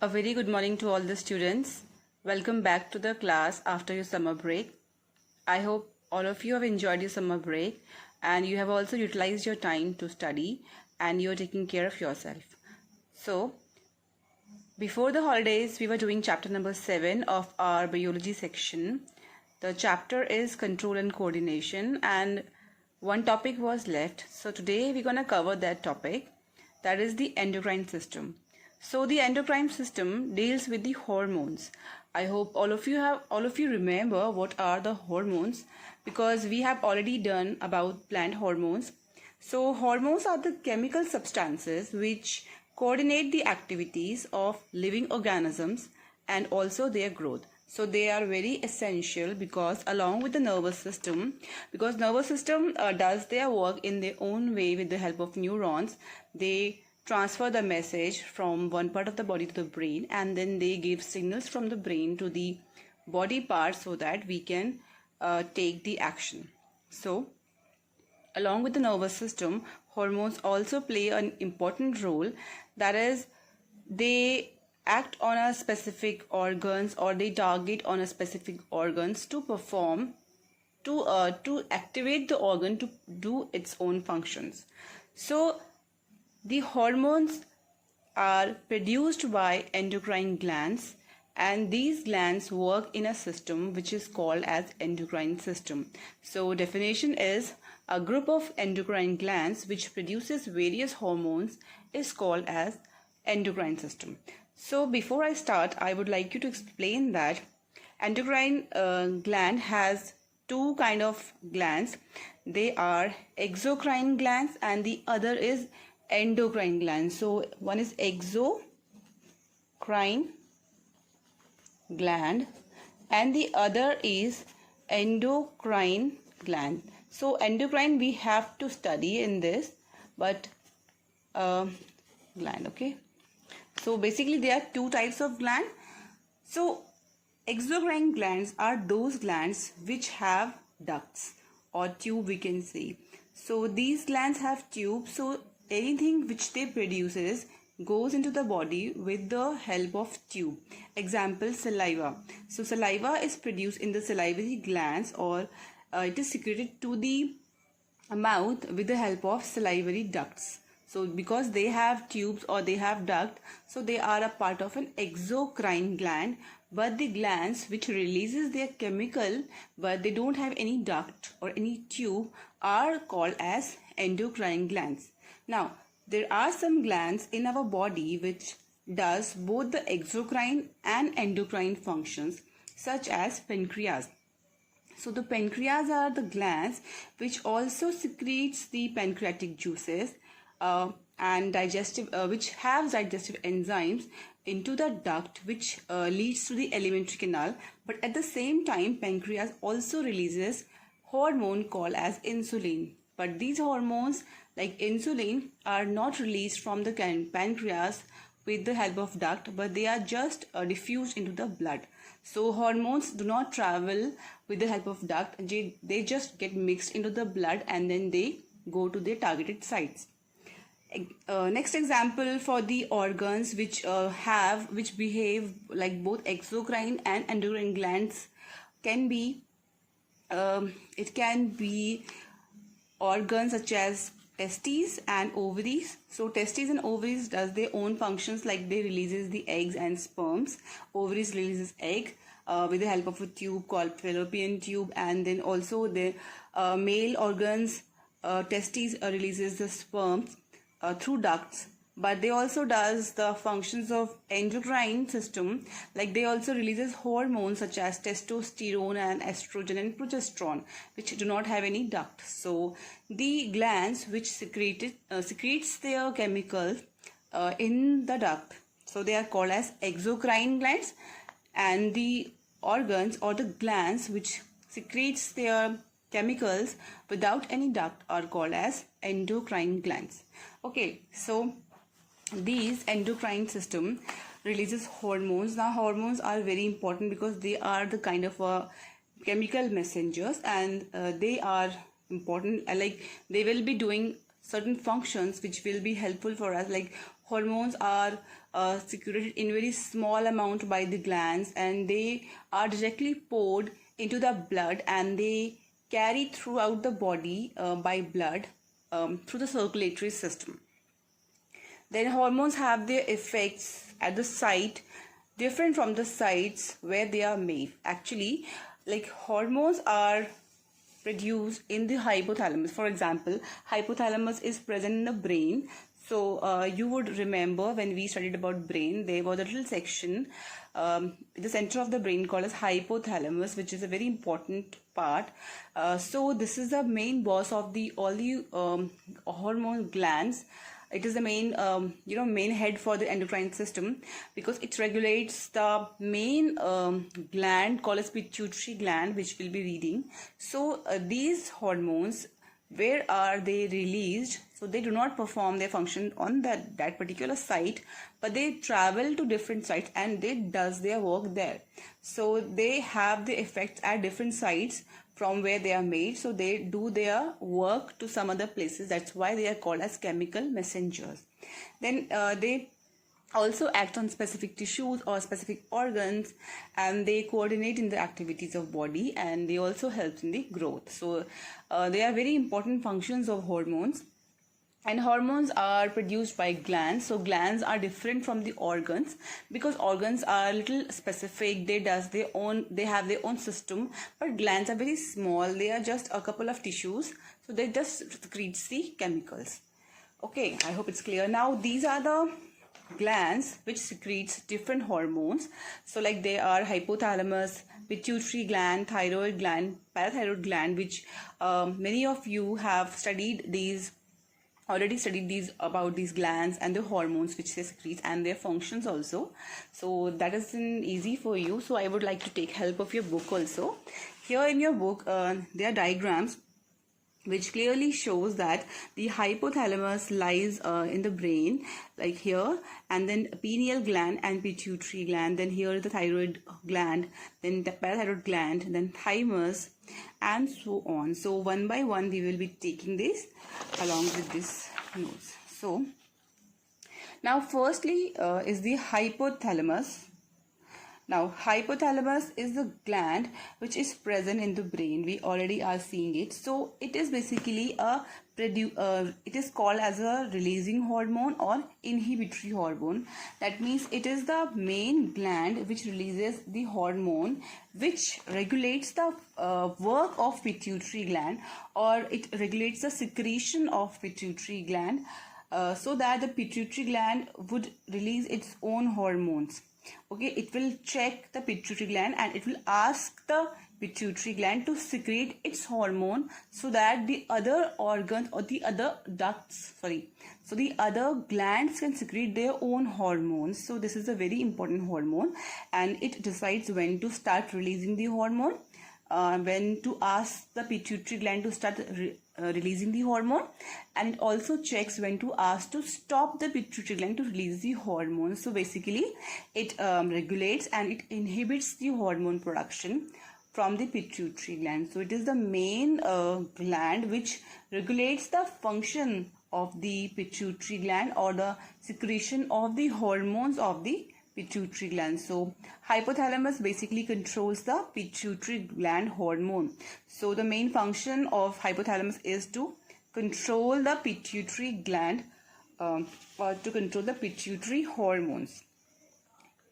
A very good morning to all the students. Welcome back to the class after your summer break. I hope all of you have enjoyed your summer break and you have also utilized your time to study and you're taking care of yourself. So, before the holidays, we were doing chapter number 7 of our biology section. The chapter is control and coordination and one topic was left. So, today we're going to cover that topic, that is the endocrine system. So the endocrine system deals with the hormones. I hope all of you remember what are the hormones, because we have already done about plant hormones. So hormones are the chemical substances which coordinate the activities of living organisms and also their growth. So they are very essential because along with the nervous system, because nervous system does their work in their own way with the help of neurons. They transfer the message from one part of the body to the brain, and then they give signals from the brain to the body parts so that we can take the action. So along with the nervous system, hormones also play an important role, that is they act on a specific organs, or they target on a specific organs to perform to activate the organ to do its own functions. So the hormones are produced by endocrine glands, and these glands work in a system which is called as endocrine system. So definition is a group of endocrine glands which produces various hormones is called as endocrine system. So before I start, I would like you to explain that endocrine gland has two kind of glands. They are exocrine glands and the other is endocrine gland. So one is exocrine gland and the other is endocrine gland. So endocrine we have to study in this, but gland, okay. So basically there are two types of gland. So exocrine glands are those glands which have ducts or tube, we can say. So these glands have tubes, so anything which they produces goes into the body with the help of tube. Example, saliva. So saliva is produced in the salivary glands, or it is secreted to the mouth with the help of salivary ducts. So because they have tubes or they have duct, so they are a part of an exocrine gland. But the glands which releases their chemical but they don't have any duct or any tube are called as endocrine glands. Now, there are some glands in our body which does both the exocrine and endocrine functions, such as pancreas. So the pancreas are the glands which also secretes the pancreatic juices and which have digestive enzymes into the duct which leads to the alimentary canal. But at the same time, pancreas also releases hormone called as insulin. But these hormones like insulin are not released from the pancreas with the help of duct, but they are just diffused into the blood. So hormones do not travel with the help of duct, they just get mixed into the blood and then they go to their targeted sites. Next example for the organs which behave like both exocrine and endocrine glands can be it can be organs such as testes and ovaries. So testes and ovaries does their own functions, like they releases the eggs and sperms. Ovaries releases egg with the help of a tube called fallopian tube, and then also the male organs, testes releases the sperms through ducts. But they also does the functions of endocrine system, like they also releases hormones such as testosterone and estrogen and progesterone, which do not have any duct. So the glands which secretes their chemicals in the duct, so they are called as exocrine glands, and the organs or the glands which secretes their chemicals without any duct are called as endocrine glands. Okay, so these endocrine system releases hormones. Now hormones are very important because they are the kind of chemical messengers, and they are important, like they will be doing certain functions which will be helpful for us. Like hormones are secreted in very small amount by the glands, and they are directly poured into the blood, and they carry throughout the body by blood through the circulatory system. Then hormones have their effects at the site different from the sites where they are made. Actually, like hormones are produced in the hypothalamus. For example, hypothalamus is present in the brain. So you would remember when we studied about brain, there was a little section the center of the brain called as hypothalamus, which is a very important part. So this is the main boss of all the hormone glands. It is the main main head for the endocrine system, because it regulates the main gland called as pituitary gland, which we'll be reading. So these hormones, where are they released? So they do not perform their function on that particular site, but they travel to different sites and they does their work there. So they have the effects at different sites from where they are made. So they do their work to some other places. That's why they are called as chemical messengers. Then they also act on specific tissues or specific organs, and they coordinate in the activities of body, and they also help in the growth. So they are very important functions of hormones. And hormones are produced by glands. So glands are different from the organs, because organs are a little specific. They have their own system, but glands are very small. They are just a couple of tissues, so they just secrete the chemicals. Okay, I hope it's clear. Now these are the glands which secretes different hormones. So like they are hypothalamus, pituitary gland, thyroid gland, parathyroid gland, which many of you have already studied about these glands and the hormones which they secrete and their functions also. So that isn't easy for you. So I would like to take help of your book also. Here in your book, there are diagrams which clearly shows that the hypothalamus lies in the brain, like here, and then pineal gland and pituitary gland, then here is the thyroid gland, then the parathyroid gland, then thymus, and so on. So one by one we will be taking this along with this notes. So now firstly is the hypothalamus. Now, hypothalamus is the gland which is present in the brain. We already are seeing it. So, it is basically it is called as a releasing hormone or inhibitory hormone. That means it is the main gland which releases the hormone which regulates the work of pituitary gland, or it regulates the secretion of pituitary gland so that the pituitary gland would release its own hormones. Okay, it will check the pituitary gland and it will ask the pituitary gland to secrete its hormone so that the other organs or the other so the other glands can secrete their own hormones. So this is a very important hormone, and it decides when to start releasing the hormone, when to ask the pituitary gland to start releasing the hormone, and it also checks when to ask to stop the pituitary gland to release the hormone. So basically it regulates and it inhibits the hormone production from the pituitary gland. So it is the main gland which regulates the function of the pituitary gland or the secretion of the hormones of the pituitary gland. So hypothalamus basically controls the pituitary gland hormone. So the main function of hypothalamus is to control the pituitary gland or to control the pituitary hormones.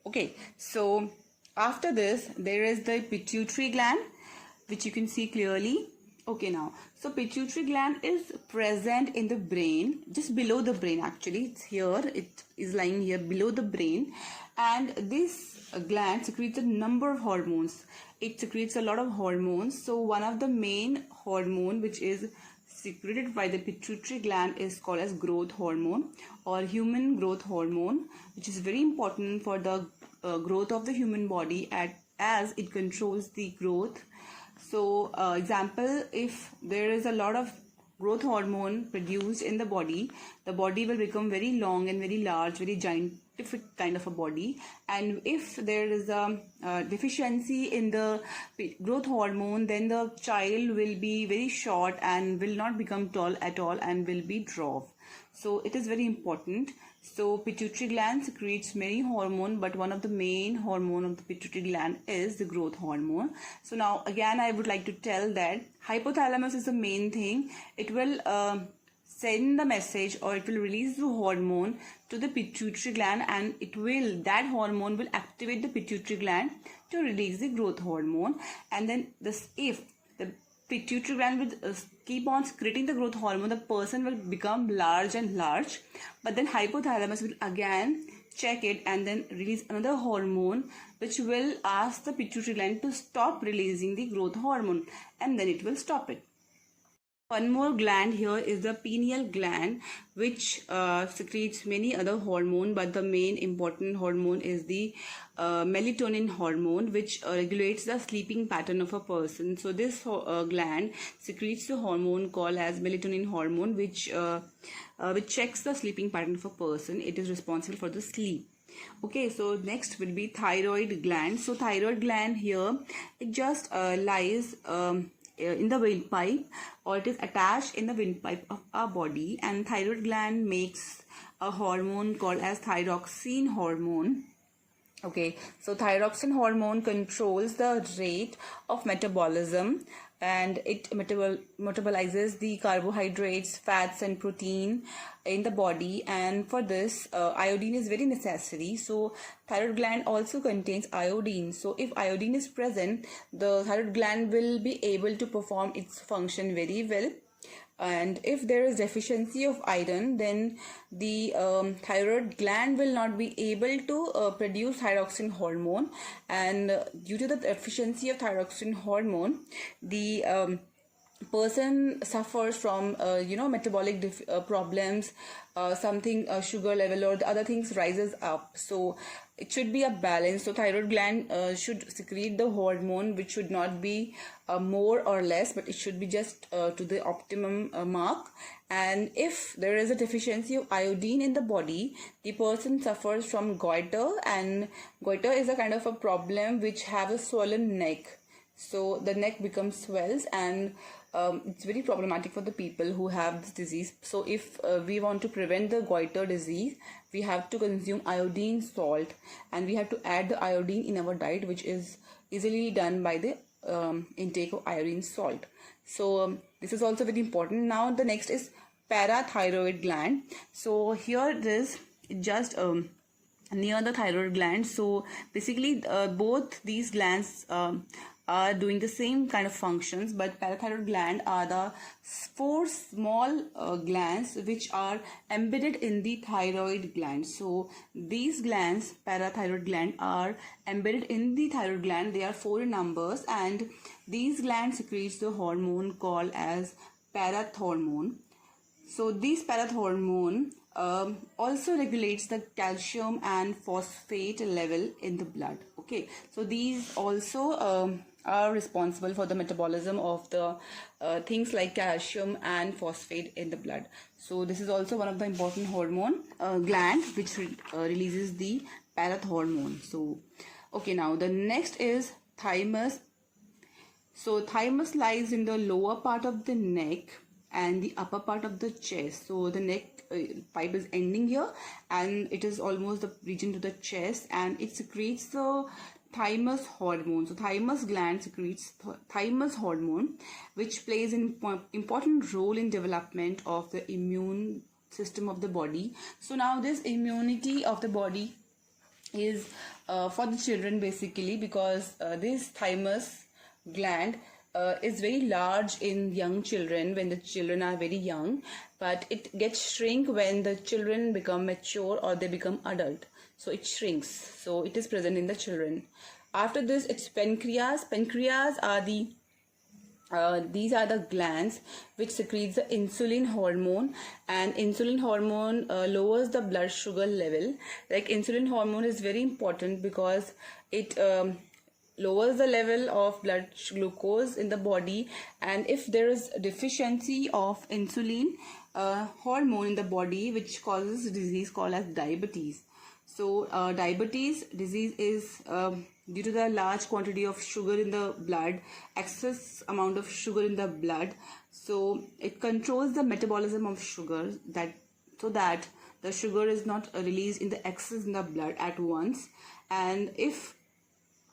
Okay, so after this there is the pituitary gland, which you can see clearly. Okay, now so pituitary gland is present in the brain, just below the brain. Actually it's here, it is lying here below the brain, and this gland secretes a number of hormones. It secretes a lot of hormones. So one of the main hormone which is secreted by the pituitary gland is called as growth hormone or human growth hormone, which is very important for the growth of the human body as it controls the growth. So example, if there is a lot of growth hormone produced in the body will become very long and very large, very gigantic kind of a body. And if there is a deficiency in the growth hormone, then the child will be very short and will not become tall at all and will be dwarf. So it is very important. So pituitary gland secretes many hormones, but one of the main hormone of the pituitary gland is the growth hormone. So now again I would like to tell that hypothalamus is the main thing. It will send the message, or it will release the hormone to the pituitary gland, and that hormone will activate the pituitary gland to release the growth hormone. And then if the pituitary gland will keep on secreting the growth hormone, the person will become large and large, but then hypothalamus will again check it and then release another hormone which will ask the pituitary gland to stop releasing the growth hormone, and then it will stop it. One more gland here is the pineal gland, which secretes many other hormones, but the main important hormone is the melatonin hormone, which regulates the sleeping pattern of a person. So this gland secretes the hormone called as melatonin hormone, which checks the sleeping pattern of a person. It is responsible for the sleep. Okay, so next will be thyroid gland. So thyroid gland here, it just lies in the windpipe, or it is attached in the windpipe of our body, and thyroid gland makes a hormone called as thyroxine hormone. Okay, so thyroxine hormone controls the rate of metabolism, and it metabolizes the carbohydrates, fats and protein in the body, and for this iodine is very necessary. So thyroid gland also contains iodine. So if iodine is present, the thyroid gland will be able to perform its function very well. And if there is deficiency of iron, then the thyroid gland will not be able to produce thyroxine hormone, and due to the deficiency of thyroxine hormone, the person suffers from metabolic problems, something sugar level or the other things rises up. So it should be a balance. So thyroid gland should secrete the hormone, which should not be more or less, but it should be just to the optimum mark. And if there is a deficiency of iodine in the body, the person suffers from goiter, and goiter is a kind of a problem which have a swollen neck. So the neck becomes swells, and it's very problematic for the people who have this disease. So if we want to prevent the goiter disease, we have to consume iodine salt, and we have to add the iodine in our diet, which is easily done by the intake of iodine salt. So this is also very important. Now the next is parathyroid gland. So here it is just near the thyroid gland. So basically both these glands are doing the same kind of functions, but parathyroid gland are the 4 small glands which are embedded in the thyroid gland. So these glands, parathyroid gland, are embedded in the thyroid gland. They are 4 in numbers, and these glands secretes the hormone called as parathormone. So this parathormone also regulates the calcium and phosphate level in the blood. Okay, so these also are responsible for the metabolism of the things like calcium and phosphate in the blood. So this is also one of the important hormone gland which releases the parathormone. So okay, now the next is thymus. So thymus lies in the lower part of the neck and the upper part of the chest. So the neck pipe is ending here, and it is almost the region to the chest, and it secretes the thymus hormone. So thymus gland secretes thymus hormone, which plays an important role in development of the immune system of the body. So now this immunity of the body is for the children basically, because this thymus gland is very large in young children when the children are very young, but it gets shrink when the children become mature or they become adult. So it shrinks. So it is present in the children. After this, it's pancreas. Pancreas are the these are the glands which secretes the insulin hormone, and insulin hormone lowers the blood sugar level. Like insulin hormone is very important because it lowers the level of blood glucose in the body, and if there is deficiency of insulin hormone in the body, which causes a disease called as diabetes. So diabetes disease is due to the large quantity of sugar in the blood, excess amount of sugar in the blood. So it controls the metabolism of sugar, so that the sugar is not released in the excess in the blood at once. And if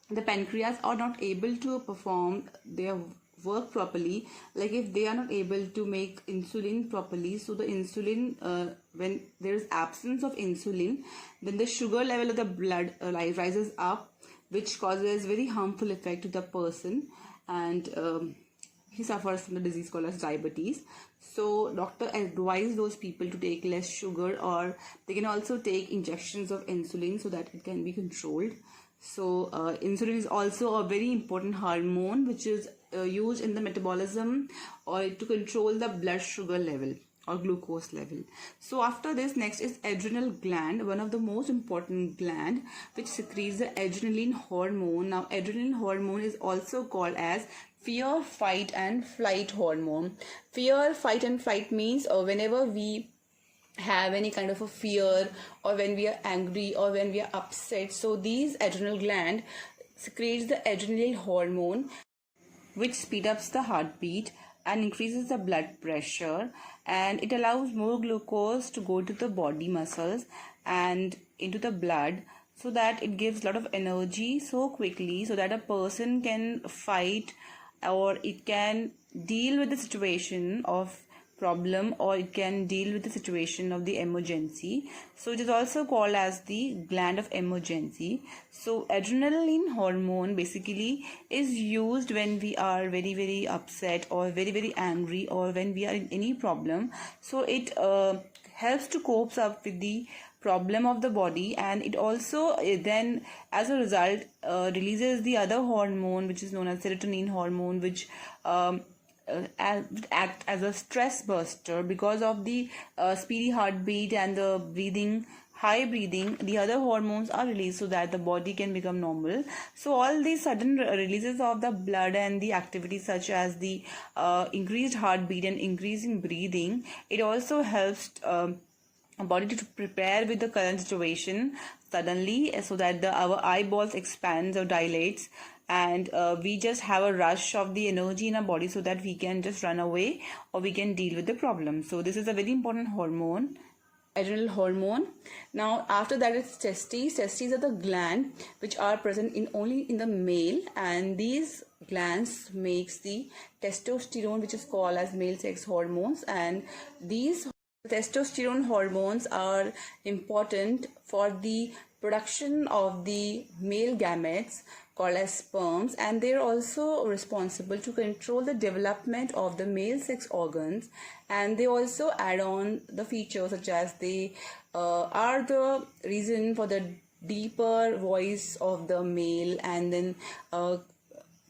the pancreas are not able to perform their work properly, like if they are not able to make insulin properly, so the insulin, when there is absence of insulin, then the sugar level of the blood rises up, which causes very harmful effect to the person, and he suffers from the disease called as diabetes. So doctor advise those people to take less sugar, or they can also take injections of insulin so that it can be controlled. So insulin is also a very important hormone which is used in the metabolism or to control the blood sugar level or glucose level. So after this, next is adrenal gland, one of the most important gland which secretes the adrenaline hormone. Now adrenaline hormone is also called as fear, fight and flight hormone. Fear, fight and flight means whenever we have any kind of a fear, or when we are angry, or when we are upset, so these adrenal gland secretes the adrenaline hormone, which speeds up the heartbeat and increases the blood pressure, and it allows more glucose to go to the body muscles and into the blood, so that it gives a lot of energy so quickly so that a person can fight, or it can deal with the situation of problem, or it can deal with the situation of the emergency. So it is also called as the gland of emergency. So adrenaline hormone basically is used when we are very upset, or very angry, or when we are in any problem. So it helps to cope up with the problem of the body, and it also then as a result releases the other hormone which is known as serotonin hormone, which act as a stress buster. Because of the speedy heartbeat and the high breathing, the other hormones are released so that the body can become normal. So all these sudden releases of the blood and the activities such as the increased heartbeat and increase in breathing, it also helps body to prepare with the current situation suddenly, so that our eyeballs expands or dilates, and we just have a rush of the energy in our body so that we can just run away or we can deal with the problem. So this is a very important hormone, adrenal hormone. Now after that is testes. Testes are the gland which are present only in the male, and these glands makes the testosterone, which is called as male sex hormones, and these testosterone hormones are important for the production of the male gametes called as sperms, and they are also responsible to control the development of the male sex organs, and they also add on the features such as they are the reason for the deeper voice of the male, and then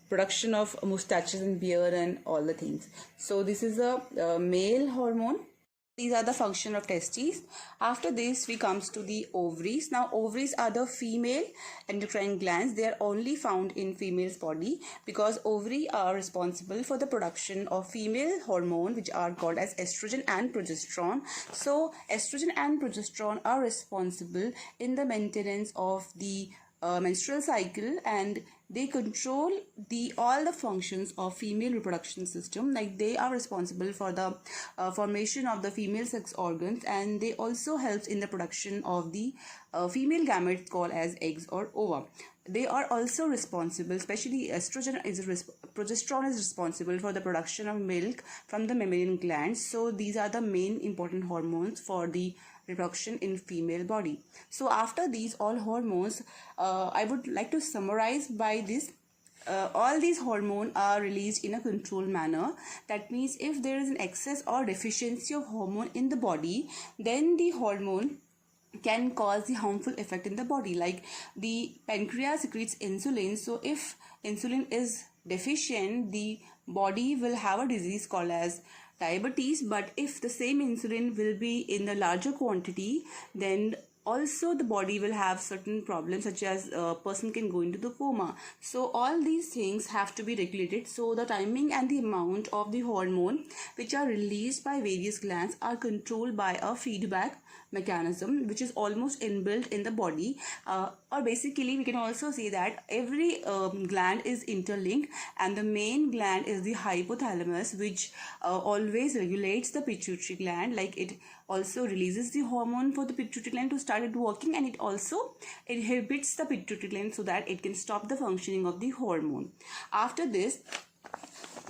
production of mustaches and beard and all the things. So this is a male hormone. These are the function of testes. After this, we comes to the ovaries. Now, ovaries are the female endocrine glands. They are only found in female's body because ovaries are responsible for the production of female hormone, which are called as estrogen and progesterone. So, estrogen and progesterone are responsible in the maintenance of the menstrual cycle, and they control all the functions of female reproduction system. Like they are responsible for the formation of the female sex organs, and they also helps in the production of the female gametes called as eggs or ova. They are also responsible, especially progesterone is responsible for the production of milk from the mammalian glands. So these are the main important hormones for the reproduction in female body. So after these all hormones, I would like to summarize by this. All these hormones are released in a controlled manner. That means if there is an excess or deficiency of hormone in the body, then the hormone can cause the harmful effect in the body. Like the pancreas secretes insulin, so if insulin is deficient, the body will have a disease called as diabetes. But if the same insulin will be in the larger quantity, then also the body will have certain problems, such as a person can go into the coma. So all these things have to be regulated. So the timing and the amount of the hormone which are released by various glands are controlled by a feedback mechanism which is almost inbuilt in the body, or basically we can also say that every gland is interlinked, and the main gland is the hypothalamus, which always regulates the pituitary gland. Like it also releases the hormone for the pituitary gland to start it working, and it also inhibits the pituitary gland so that it can stop the functioning of the hormone. After this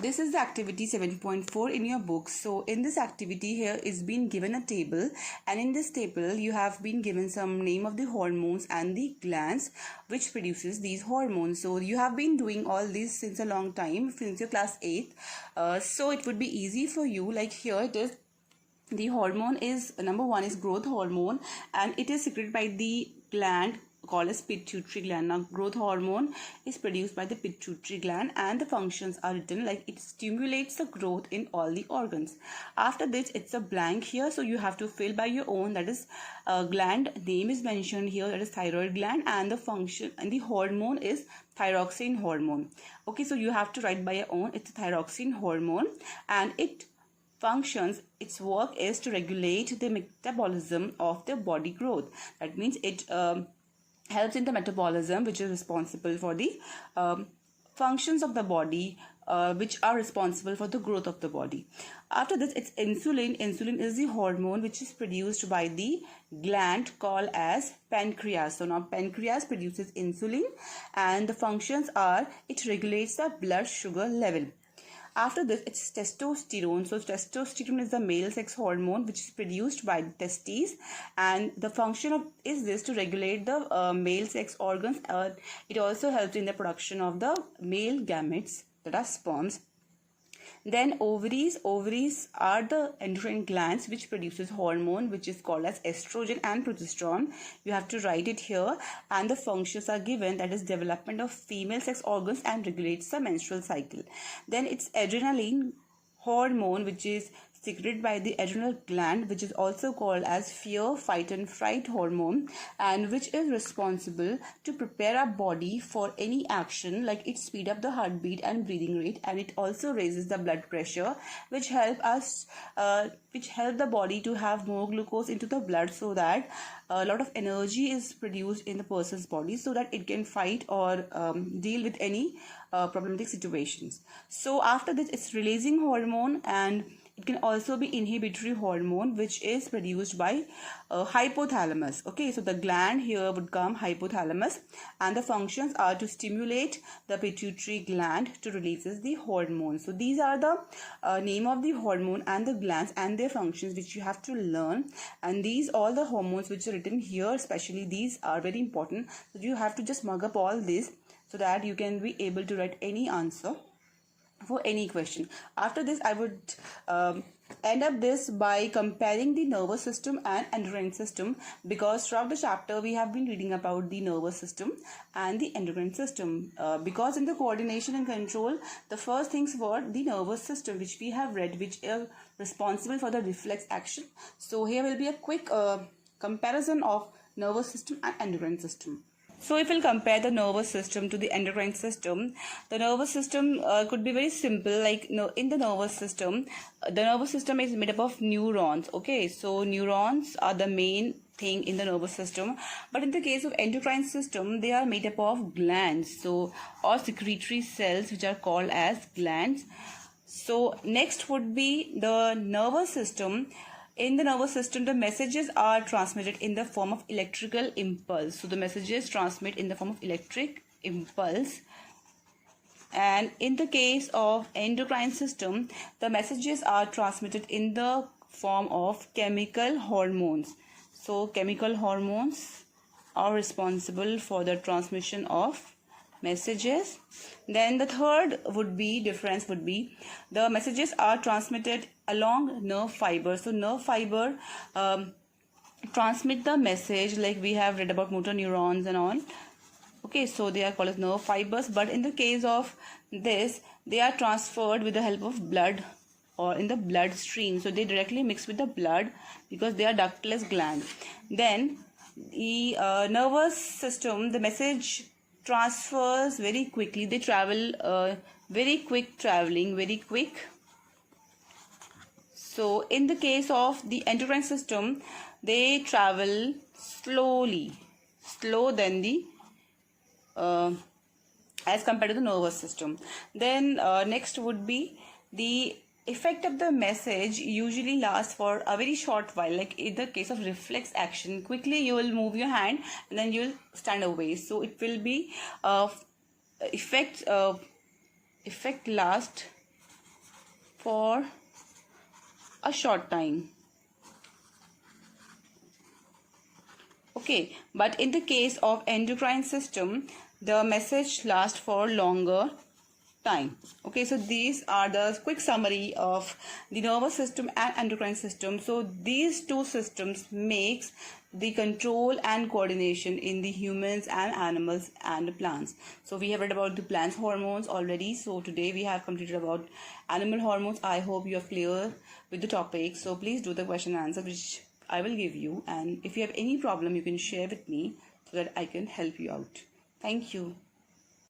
is the activity 7.4 in your book. So in this activity here is been given a table, and in this table you have been given some name of the hormones and the glands which produces these hormones. So you have been doing all this since a long time, since your class 8th, so it would be easy for you. Like here it is, the hormone is number 1 is growth hormone, and it is secreted by the gland called as pituitary gland. Now growth hormone is produced by the pituitary gland, and the functions are written like it stimulates the growth in all the organs. After this it's a blank here, so you have to fill by your own. That is gland name is mentioned here, that is thyroid gland, and the function and the hormone is thyroxine hormone. Okay, so you have to write by your own. It's a thyroxine hormone, and it functions, its work is to regulate the metabolism of the body growth. That means it helps in the metabolism, which is responsible for the functions of the body, which are responsible for the growth of the body. After this it's insulin. Insulin is the hormone which is produced by the gland called as pancreas. So now pancreas produces insulin, and the functions are it regulates the blood sugar level. After this it's testosterone. So testosterone is the male sex hormone which is produced by the testes, and the function of is this to regulate the male sex organs. It also helps in the production of the male gametes, that are sperms. Then ovaries are the endocrine glands which produces hormone which is called as estrogen and progesterone. You have to write it here, and the functions are given, that is development of female sex organs and regulates the menstrual cycle. Then it's adrenaline hormone which is secreted by the adrenal gland, which is also called as fear, fight and fright hormone, and which is responsible to prepare our body for any action. Like it speed up the heartbeat and breathing rate, and it also raises the blood pressure, which help the body to have more glucose into the blood, so that a lot of energy is produced in the person's body so that it can fight or deal with any problematic situations. So after this it's releasing hormone, and it can also be inhibitory hormone which is produced by hypothalamus. Okay, so the gland here would come hypothalamus, and the functions are to stimulate the pituitary gland to releases the hormone. So these are the name of the hormone and the glands and their functions which you have to learn, and these all the hormones which are written here, especially these are very important. So you have to just mug up all this so that you can be able to write any answer for any question. After this I would end up this by comparing the nervous system and endocrine system, because throughout the chapter we have been reading about the nervous system and the endocrine system, because in the coordination and control the first things were the nervous system which we have read, which is responsible for the reflex action. So here will be a quick comparison of nervous system and endocrine system. So if we'll compare the nervous system to the endocrine system, the nervous system could be very simple. Like in the nervous system is made up of neurons. Okay, so neurons are the main thing in the nervous system. But in the case of endocrine system, they are made up of glands, so or secretory cells which are called as glands. So next would be the nervous system. In the nervous system, the messages are transmitted in the form of electrical impulse. So the messages transmit in the form of electric impulse. And in the case of endocrine system, the messages are transmitted in the form of chemical hormones. So chemical hormones are responsible for the transmission of messages. Then the third difference would be the messages are transmitted along nerve fiber. So nerve fiber transmit the message, like we have read about motor neurons and all. Okay, so they are called as nerve fibers, but in the case of this, they are transferred with the help of blood or in the bloodstream. So they directly mix with the blood because they are ductless glands. Then the nervous system, the message transfers very quickly. They travel very quick. So in the case of the endocrine system, they travel slowly, slow than the as compared to the nervous system. Then next would be the effect of the message usually lasts for a very short while. Like in the case of reflex action, quickly you will move your hand and then you will stand away. So it will be effect last for a short time. Okay, but in the case of endocrine system, the message lasts for longer time. Okay, so these are the quick summary of the nervous system and endocrine system. So these two systems makes the control and coordination in the humans and animals and the plants. So we have read about the plants hormones already. So today we have completed about animal hormones. I hope you are clear with the topic. So please do the question and answer which I will give you, and if you have any problem you can share with me so that I can help you out. Thank you.